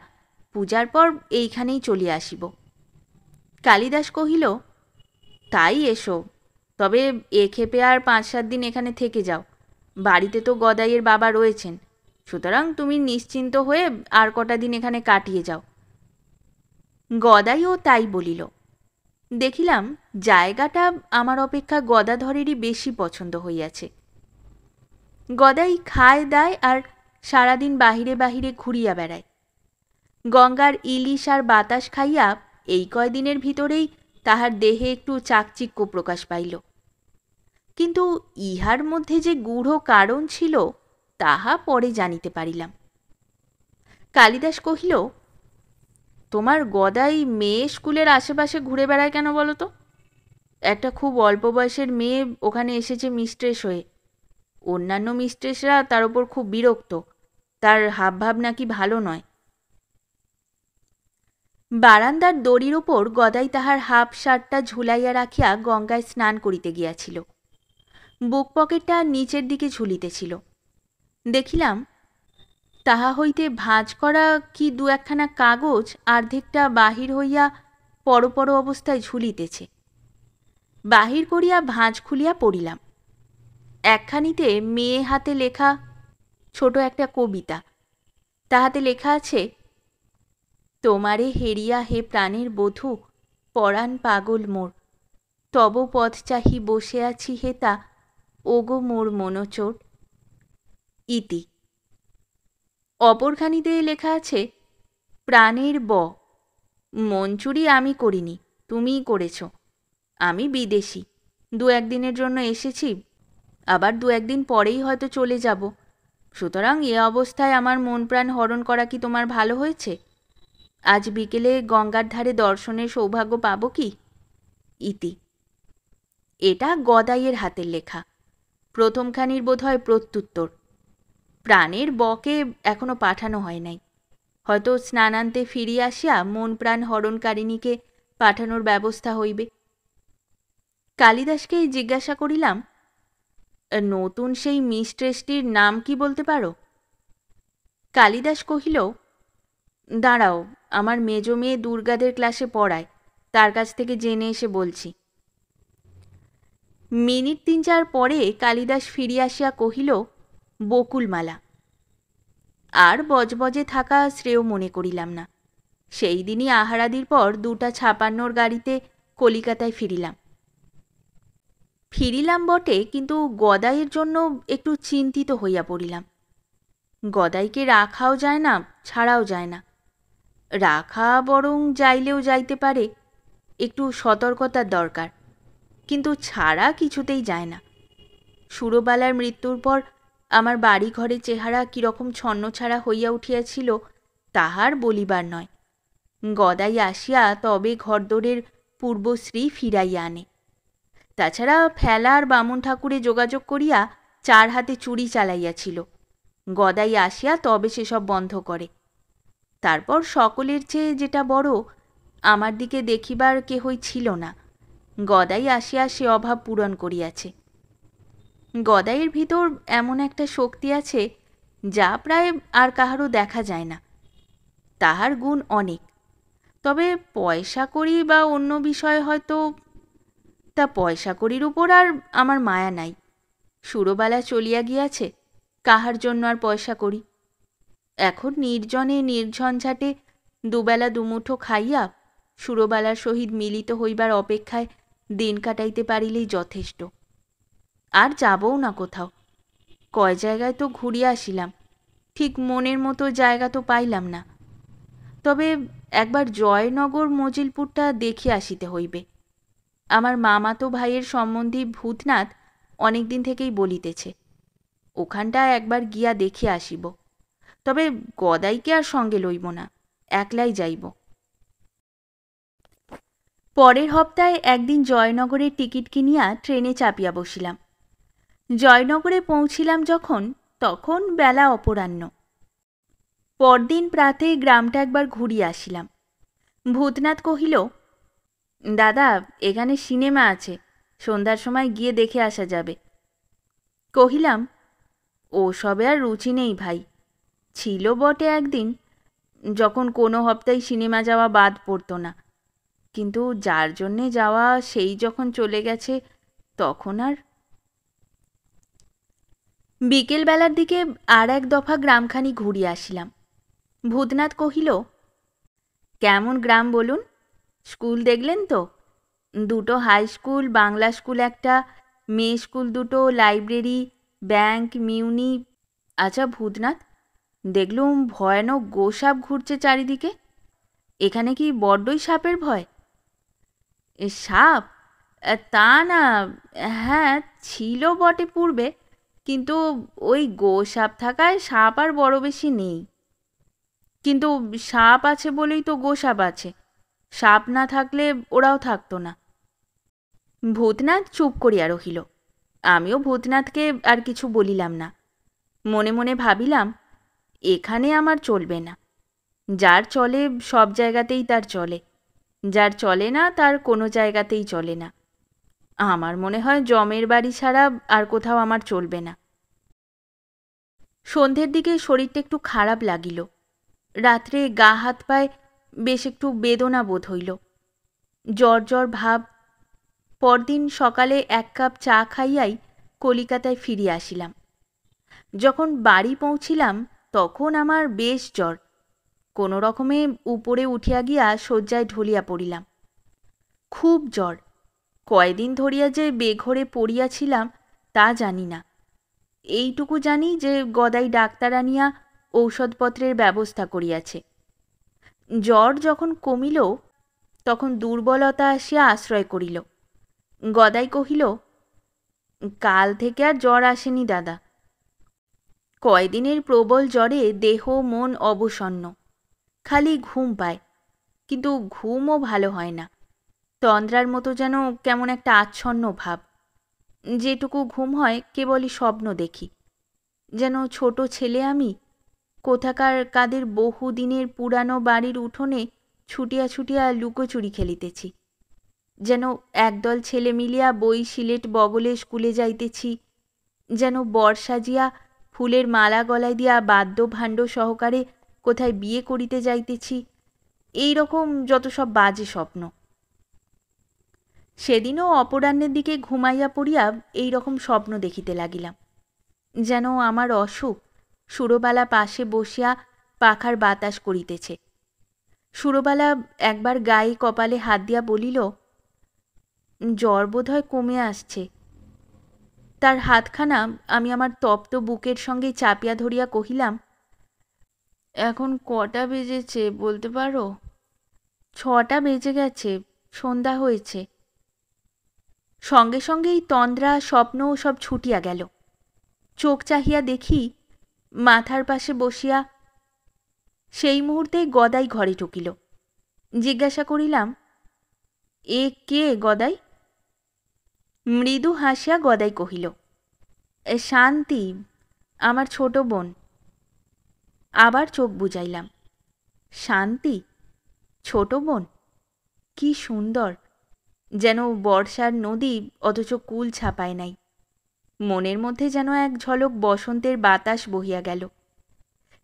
পূজার পর এইখানেই চলিয়া আসিব। কালিদাস কহিল, তাই এসো, তবে এ ক্ষেপে আর 5-7 দিন এখানে থেকে যাও। বাড়িতে তো গদাইয়ের বাবা রয়েছেন, সুতরাং তুমি নিশ্চিন্ত হয়ে আর কটা দিন এখানে কাটিয়ে যাও। গদাইও তাই বলিল। দেখিলাম জায়গাটা আমার অপেক্ষা গদাধরেরই বেশি পছন্দ হইয়াছে। গদাই খায় দায় আর সারাদিন বাহিরে বাহিরে ঘুরিয়া বেড়ায়। গঙ্গার ইলিশ আর বাতাস খাইয়া এই কয়দিনের ভিতরেই তাহার দেহে একটু চাকচিক্য প্রকাশ পাইল। কিন্তু ইহার মধ্যে যে গূঢ় কারণ ছিল তাহা পরে জানিতে পারিলাম। কালিদাস কহিল, তোমার গদাই মেয়ে স্কুলের আশেপাশে ঘুরে বেড়ায় কেন বলো তো? একটা খুব অল্প বয়সের মেয়ে ওখানে এসেছে মিস্ট্রেস হয়ে। অন্যান্য মিস্ট্রেসরা তার ওপর খুব বিরক্ত, তার হাবভাব নাকি ভালো নয়। বারান্দার দড়ির ওপর গদাই তাহার হাফ শার্টটা ঝুলাইয়া রাখিয়া গঙ্গায় স্নান করিতে গিয়াছিল। বুক পকেটটা নিচের দিকে ঝুলিতেছিল। দেখিলাম তাহা হইতে ভাঁজ করা কি 2-1খানা কাগজ অর্ধেকটা বাহির হইয়া পরপর অবস্থায় ঝুলিতেছে। বাহির করিয়া ভাঁজ খুলিয়া পড়িলাম। একখানিতে মেয়ে হাতে লেখা ছোট একটা কবিতা। তাহাতে লেখা আছে, তোমারে হেরিয়া হে প্রাণের বধূ, পরাণ পাগল মোর, তব পথ চাহি বসে আছি হেতা, ওগো মোর মনোচোট। ইতি। অপরখানিতে লেখা আছে, প্রাণের ব, মন চুরি আমি করিনি, তুমিই করেছ। আমি বিদেশি, 2-1 দিনের জন্য এসেছি, আবার 2-1 দিন পরেই হয়তো চলে যাব। সুতরাং এ অবস্থায় আমার মন প্রাণ হরণ করা কি তোমার ভালো হয়েছে? আজ বিকেলে গঙ্গার ধারে দর্শনের সৌভাগ্য পাব কি? ইতি। এটা গদাইয়ের হাতের লেখা। প্রথমখানির বোধহয় প্রত্যুত্তর। প্রাণের বকে এখনো পাঠানো হয় নাই। হয়তো স্নানান্তে ফিরিয়া আসিয়া মন প্রাণ হরণকারিণীকে পাঠানোর ব্যবস্থা হইবে। কালিদাসকে জিজ্ঞাসা করিলাম, নতুন সেই মিস্ট্রেসটির নাম কি বলতে পারো? কালিদাস কহিল, দাঁড়াও, আমার মেজ মেয়ে দুর্গাদের ক্লাসে পড়ায়, তার কাছ থেকে জেনে এসে বলছি। মিনিট 3-4 পরে কালিদাস ফিরিয়া আসিয়া কহিল, বকুলমালা। আর বজবজে থাকা শ্রেয় মনে করিলাম না। সেই দিনই আহারাদির পর 2:56 গাড়িতে কলিকাতায় ফিরিলাম বটে, কিন্তু গদাইয়ের জন্য একটু চিন্তিত হইয়া পড়িলাম। গদাইকে রাখাও যায় না, ছাড়াও যায় না। রাখা বরং যাইলেও যাইতে পারে, একটু সতর্কতার দরকার, কিন্তু ছাড়া কিছুতেই যায় না। সুরবালার মৃত্যুর পর আমার বাড়ি ঘরের চেহারা কীরকম ছন্নছাড়া হইয়া উঠিয়াছিল তাহার বলিবার নয়। গদাই আসিয়া তবে ঘরদোরের পূর্বশ্রী ফিরাইয়া আনে। তাছাড়া ফেলা আর বামুন ঠাকুরে যোগাযোগ করিয়া চার হাতে চুরি চালাইয়াছিল। গদাই আসিয়া তবে সেসব বন্ধ করে। তারপর সকলের চেয়ে যেটা বড়, আমার দিকে দেখিবার কেহই ছিল না। গদাই আসিয়া সে অভাব পূরণ করিয়াছে। গদাইয়ের ভিতর এমন একটা শক্তি আছে যা প্রায় আর কাহারও দেখা যায় না। তাহার গুণ অনেক, তবে পয়সা করি বা অন্য বিষয়ে হয়তো। তা পয়সা করির উপর আর আমার মায়া নাই। সুরবালা চলিয়া গিয়াছে, কাহার জন্য আর পয়সা করি? এখন নির্জনে নির্ঝঞ্ঝাটে দুবেলা দুমুঠো খাইয়া সুরবালার সহিত মিলিত হইবার অপেক্ষায় দিন কাটাইতে পারিলেই যথেষ্ট। আর যাবও না কোথাও। কয় জায়গায় তো ঘুরিয়া আসিলাম, ঠিক মনের মতো জায়গা তো পাইলাম না। তবে একবার জয়নগর মজিলপুরটা দেখিয়া আসিতে হইবে। আমার মামাতো ভাইয়ের সম্বন্ধী ভূতনাথ অনেক দিন থেকেই বলিতেছে, ওখানটা একবার গিয়া দেখিয়া আসিব। তবে গদাইকে আর সঙ্গে লইব না, একলাই যাইব। পরের হপ্তায় একদিন জয়নগরের টিকিট কিনিয়া ট্রেনে চাপিয়া বসিলাম। জয়নগরে পৌঁছিলাম যখন, তখন বেলা অপরাহ্ন। পরদিন প্রাতে গ্রামটা একবার ঘুরিয়া আসিলাম। ভূতনাথ কহিল, দাদা, এখানে সিনেমা আছে, সন্ধ্যার সময় গিয়ে দেখে আসা যাবে। কহিলাম, ও সবে আর রুচি নেই ভাই। ছিল বটে একদিন, যখন কোনো হপ্তায় সিনেমা যাওয়া বাদ পড়ত না, কিন্তু যার জন্যে যাওয়া সেই যখন চলে গেছে তখন আর। বিকেলবেলার দিকে আর এক দফা গ্রামখানি ঘুরিয়ে আসিলাম। ভূতনাথ কহিল, কেমন গ্রাম বলুন? স্কুল দেখলেন তো? দুটো হাই স্কুল, বাংলা স্কুল একটা, মেয়ে স্কুল দুটো, লাইব্রেরি, ব্যাংক, মিউনি। আচ্ছা ভূতনাথ, দেখলুম ভয়ানক গোসাপ ঘুরছে চারিদিকে। এখানে কি বড্ডই সাপের ভয়? সাপ? তা না, হ্যাঁ ছিল বটে পূর্বে, কিন্তু ওই গোসাপ থাকায় সাপ আর বড় বেশি নেই। কিন্তু সাপ আছে বলেই তো গোসাপ আছে, সাপ না থাকলে ওরাও থাকতো না। ভূতনাথ চুপ করিয়া রহিল। আমিও ভূতনাথকে আর কিছু বলিলাম না। মনে মনে ভাবিলাম, এখানে আমার চলবে না। যার চলে সব জায়গাতেই তার চলে, যার চলে না তার কোনো জায়গাতেই চলে না। আমার মনে হয় জমের বাড়ি ছাড়া আর কোথাও আমার চলবে না। সন্ধ্যের দিকে শরীরটা একটু খারাপ লাগিল। রাত্রে গা হাত পায়ে বেশ একটু বেদনা বোধ হইল, জ্বর জ্বর ভাব। পরদিন সকালে এক কাপ চা খাইয়াই কলিকাতায় ফিরিয়া আসিলাম। যখন বাড়ি পৌঁছিলাম তখন আমার বেশ জ্বর। কোনো রকমে উপরে উঠিয়া গিয়া শয্যায় ঢলিয়া পড়িলাম। খুব জ্বর। কয়দিন ধরিয়া যে বেঘরে পড়িয়াছিলাম তা জানি না। এইটুকু জানি যে গদাই ডাক্তার আনিয়া ঔষধপত্রের ব্যবস্থা করিয়াছে। জ্বর যখন কমিল তখন দুর্বলতা আসিয়া আশ্রয় করিল। গদাই কহিল, কাল থেকে আর জ্বর আসেনি দাদা। কয়দিনের প্রবল জ্বরে দেহ মন অবসন্ন, খালি ঘুম পায়, কিন্তু ঘুমও ভালো হয় না। তন্দ্রার মতো যেন কেমন একটা আচ্ছন্ন ভাব। যেটুকু ঘুম হয় কেবলই স্বপ্ন দেখি, যেন ছোট ছেলে আমি কোথাকার কাদের বহুদিনের পুরানো বাড়ির উঠোনে ছুটিয়া ছুটিয়া লুকোচুরি খেলিতেছি, যেন একদল ছেলে মিলিয়া বই সিলেট বগলে স্কুলে যাইতেছি, যেন বর সাজিয়া ফুলের মালা গলায় দিয়া বাদ্য ভাণ্ড সহকারে কোথায় বিয়ে করিতে যাইতেছি, এই রকম যত সব বাজে স্বপ্ন। সেদিনও অপরাহ্নের দিকে ঘুমাইয়া পড়িয়া এই রকম স্বপ্ন দেখিতে লাগিলাম, যেন আমার অসুখ সুরবালা পাশে বসিয়া পাখার বাতাস করিতেছে। সুরবালা একবার গায়ে কপালে হাত দিয়া বলিল, জ্বর বোধহয় কমে আসছে। তার হাতখানা আমি আমার তপ্ত বুকের সঙ্গে চাপিয়া ধরিয়া কহিলাম, এখন কটা বেজেছে বলতে পারো? 6টা বেজে গেছে, সন্ধ্যা হয়েছে। সঙ্গে সঙ্গেই তন্দ্রা স্বপ্ন সব ছুটিয়া গেল। চোখ চাহিয়া দেখি মাথার পাশে বসিয়া। সেই মুহূর্তে গদাই ঘরে ঢুকিল। জিজ্ঞাসা করিলাম, এ কে গদাই? মৃদু হাসিয়া গদাই কহিল, শান্তি, আমার ছোট বোন। আবার চোখ বুজাইলাম। শান্তি, ছোট বোন, কি সুন্দর! যেন বর্ষার নদী, অথচ কুল ছাপায় নাই। মনের মধ্যে যেন এক ঝলক বসন্তের বাতাস বহিয়া গেল।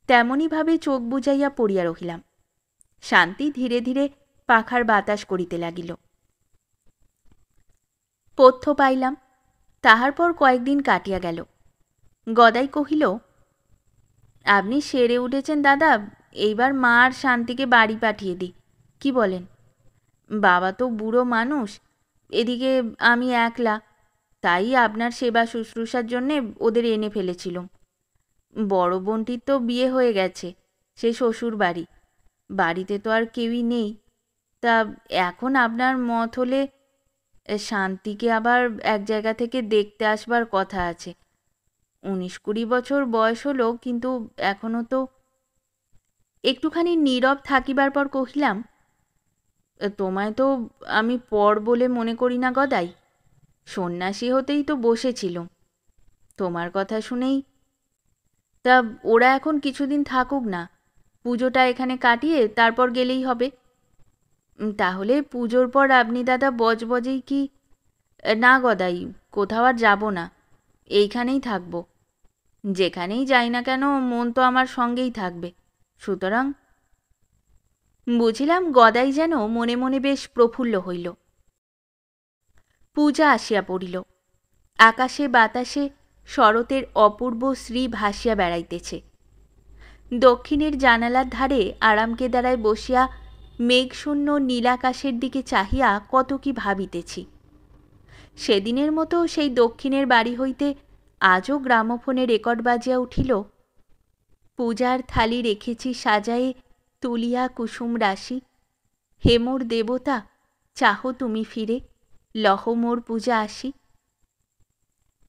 তেমনিভাবে চোখ বুজাইয়া পড়িয়া রহিলাম। শান্তি ধীরে ধীরে পাখার বাতাস করিতে লাগিল। পথ্য পাইলাম। তাহার পর কয়েকদিন কাটিয়া গেল। গদাই কহিল, আপনি সেরে উঠেছেন দাদা, এইবার মা আর শান্তিকে বাড়ি পাঠিয়ে দিই, কি বলেন? বাবা তো বুড়ো মানুষ, এদিকে আমি একলা, তাই আপনার সেবা শুশ্রূষার জন্যে ওদের এনে ফেলেছিলুম। বড় বোনটির তো বিয়ে হয়ে গেছে, সে শ্বশুর বাড়ি, বাড়িতে তো আর কেউই নেই। তা এখন আপনার মত হলে শান্তিকে আবার এক জায়গা থেকে দেখতে আসবার কথা আছে। 19-20 বছর বয়স হলো, কিন্তু এখনো তো। একটুখানি নীরব থাকিবার পর কহিলাম, তোমায় তো আমি পর বলে মনে করি না গদাই, সন্ন্যাসী হতেই তো বসেছিল। তোমার কথা শুনেই। তা ওরা এখন কিছুদিন থাকুক না, পুজোটা এখানে কাটিয়ে তারপর গেলেই হবে। তাহলে পুজোর পর আপনি দাদা বজবজেই কি? না গদাই, কোথাও আর যাব না, এইখানেই থাকব। যেখানেই যাই না কেন মন তো আমার সঙ্গেই থাকবে, সুতরাং। বুঝিলাম গদাই যেন মনে মনে বেশ প্রফুল্ল হইল। পূজা আসিয়া পড়িল। আকাশে বাতাসে শরতের অপূর্ব শ্রী ভাসিয়া বেড়াইতেছে। দক্ষিণের জানালার ধারে আরামকেদারায় বসিয়া মেঘশূন্য নীলাকাশের দিকে চাহিয়া কত কি ভাবিতেছি। সেদিনের মতো সেই দক্ষিণের বাড়ি হইতে আজও গ্রামোফোনে রেকর্ড বাজিয়া উঠিল, পূজার থালি রেখেছি সাজায়ে তুলিয়া কুসুম রাশি, হে মোর দেবতা চাহো তুমি ফিরে, লহ মোর পূজা আসি।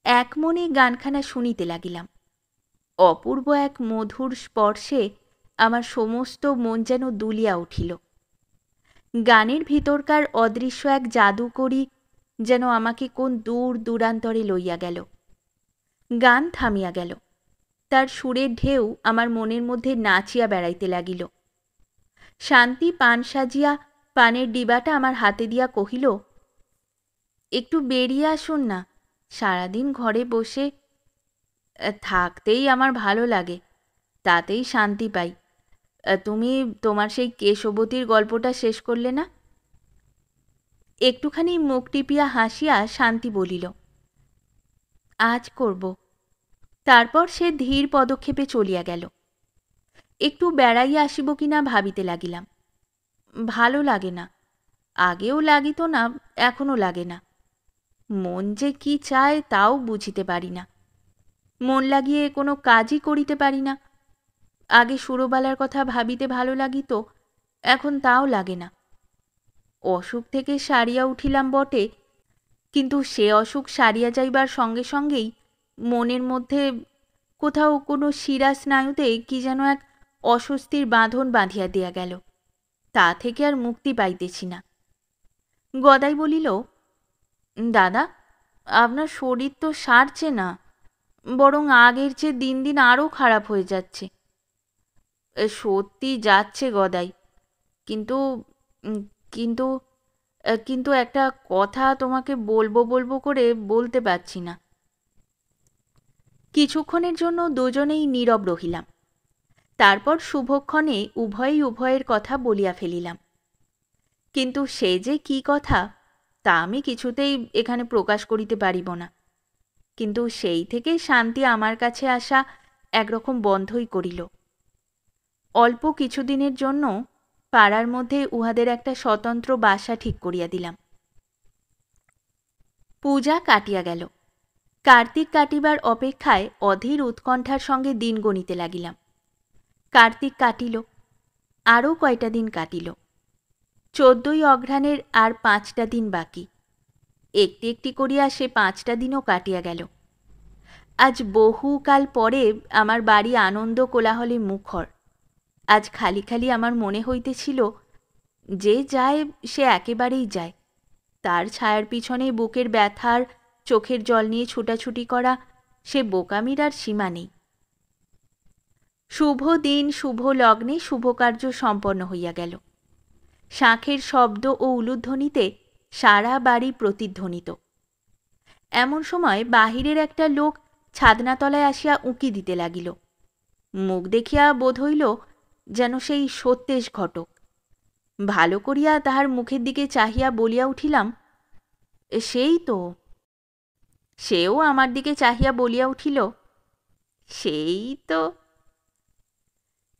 এক মনে গানখানা শুনিতে লাগিলাম। অপূর্ব এক মধুর স্পর্শে আমার সমস্ত মন যেন দুলিয়া উঠিল। গানের ভিতরকার অদৃশ্য এক জাদুকরী যেন আমাকে কোন দূর দূরান্তরে লইয়া গেল। গান থামিয়া গেল। তার সুরের ঢেউ আমার মনের মধ্যে নাচিয়া বেড়াইতে লাগিল। শান্তি পান সাজিয়া পানের ডিবাটা আমার হাতে দিয়া কহিল, একটু বেরিয়ে আসুন না, সারাদিন ঘরে বসে থাকতেই আমার ভালো লাগে, তাতেই শান্তি পাই। তুমি তোমার সেই কেশবতীর গল্পটা শেষ করলে না? একটুখানি মুখ টিপিয়া হাসিয়া শান্তি বলিল, আজ করব। তারপর সে ধীর পদক্ষেপে চলিয়া গেল। একটু বেড়াইয়া আসিব কিনা ভাবিতে লাগিলাম। ভালো লাগে না, আগেও লাগিত না, এখনও লাগে না। মন যে কি চায় তাও বুঝিতে পারি না। মন লাগিয়ে কোনো কাজই করিতে পারি না। আগে সুরবালার কথা ভাবিতে ভালো লাগিত, এখন তাও লাগে না। অসুখ থেকে সারিয়া উঠিলাম বটে, কিন্তু সে অসুখ সারিয়া যাইবার সঙ্গে সঙ্গেই মনের মধ্যে কোথাও কোনো শিরা স্নায়ুতে কি যেন এক অস্বস্তির বাঁধন বাঁধিয়া দিয়া গেল। তা থেকে আর মুক্তি পাইতেছি না। গদাই বলিল, দাদা, আপনার শরীর তো সারছে না, বরং আগের চেয়ে দিন দিন আরও খারাপ হয়ে যাচ্ছে। সত্যি যাচ্ছে গদাই, কিন্তু কিন্তু কিন্তু একটা কথা তোমাকে বলবো বলবো করে বলতে পারছি না। কিছুক্ষণের জন্য দুজনেই নীরব রহিলাম। তারপর শুভক্ষণে উভয়েই উভয়ের কথা বলিয়া ফেলিলাম। কিন্তু সে যে কি কথা তা আমি কিছুতেই এখানে প্রকাশ করিতে পারিব না। কিন্তু সেই থেকে শান্তি আমার কাছে আসা একরকম বন্ধই করিল। অল্প কিছুদিনের জন্য পাড়ার মধ্যে উহাদের একটা স্বতন্ত্র বাসা ঠিক করিয়া দিলাম। পূজা কাটিয়া গেল। কার্তিক কাটিবার অপেক্ষায় অধীর উৎকণ্ঠার সঙ্গে দিন গণিতে লাগিলাম। কার্তিক কাটিল, আরও কয়টা দিন কাটিল। 14ই অঘ্রাণের আর 5টা দিন বাকি। একটি একটি করিয়া সে 5টা দিনও কাটিয়া গেল। আজ বহুকাল পরে আমার বাড়ি আনন্দ কোলাহলে মুখর। আজ খালি খালি আমার মনে হইতেছিল, যে যায় সে একেবারেই যায়। তার ছায়ার পিছনে বুকের ব্যথার চোখের জল নিয়ে ছুটাছুটি করা সে বোকামির আর সীমা নেই। শুভ দিন শুভ লগ্নে শুভ কার্য সম্পন্ন হইয়া গেল। শাঁখের শব্দ ও উলুধ্বনিতে সারা বাড়ি প্রতিধ্বনিত। এমন সময় বাহিরের একটা লোক ছাদনাতলায় আসিয়া উঁকি দিতে লাগিল। মুখ দেখিয়া বোধ হইল যেন সেই সত্যেশ ঘটক। ভালো করিয়া তাহার মুখের দিকে চাহিয়া বলিয়া উঠিলাম, সেই তো। সেও আমার দিকে চাহিয়া বলিয়া উঠিল, সেই তো।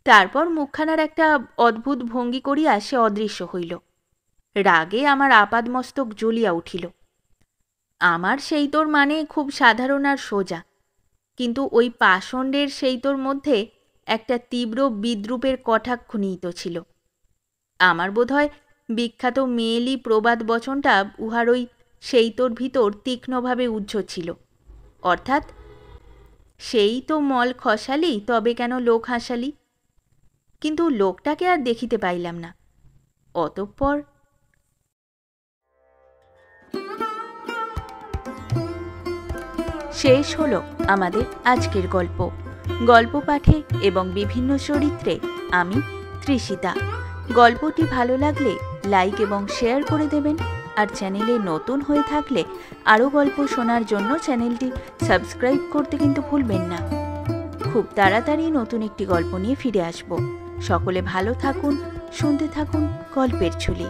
তারপর মুখখানার একটা অদ্ভুত ভঙ্গি করিয়া সে অদৃশ্য হইল। রাগে আমার আপাদমস্তক জ্বলিয়া উঠিল। আমার সেই তোর মানে খুব সাধারণ আর সোজা, কিন্তু ওই পাষণ্ডের সেই তোর মধ্যে একটা তীব্র বিদ্রূপের কটাক্ষ নিহিত ছিল। আমার বোধহয় বিখ্যাত মেয়েলি প্রবাদ বচনটা উহার ওই সেই তোর ভিতর তীক্ষ্ণভাবে উজ্জ্বল ছিল, অর্থাৎ সেই তো মল খসালি তবে কেন লোক হাসালি। কিন্তু লোকটাকে আর দেখিতে পাইলাম না। অতঃপর শেষ হলো আমাদের আজকের গল্প। গল্প পাঠে এবং বিভিন্ন চরিত্রে আমি তৃষিতা। গল্পটি ভালো লাগলে লাইক এবং শেয়ার করে দেবেন, আর চ্যানেলে নতুন হয়ে থাকলে আরও গল্প শোনার জন্য চ্যানেলটি সাবস্ক্রাইব করতে কিন্তু ভুলবেন না। খুব তাড়াতাড়ি নতুন একটি গল্প নিয়ে ফিরে আসব। সকলে ভালো থাকুন, শুনতে থাকুন গল্পের ঝুলি।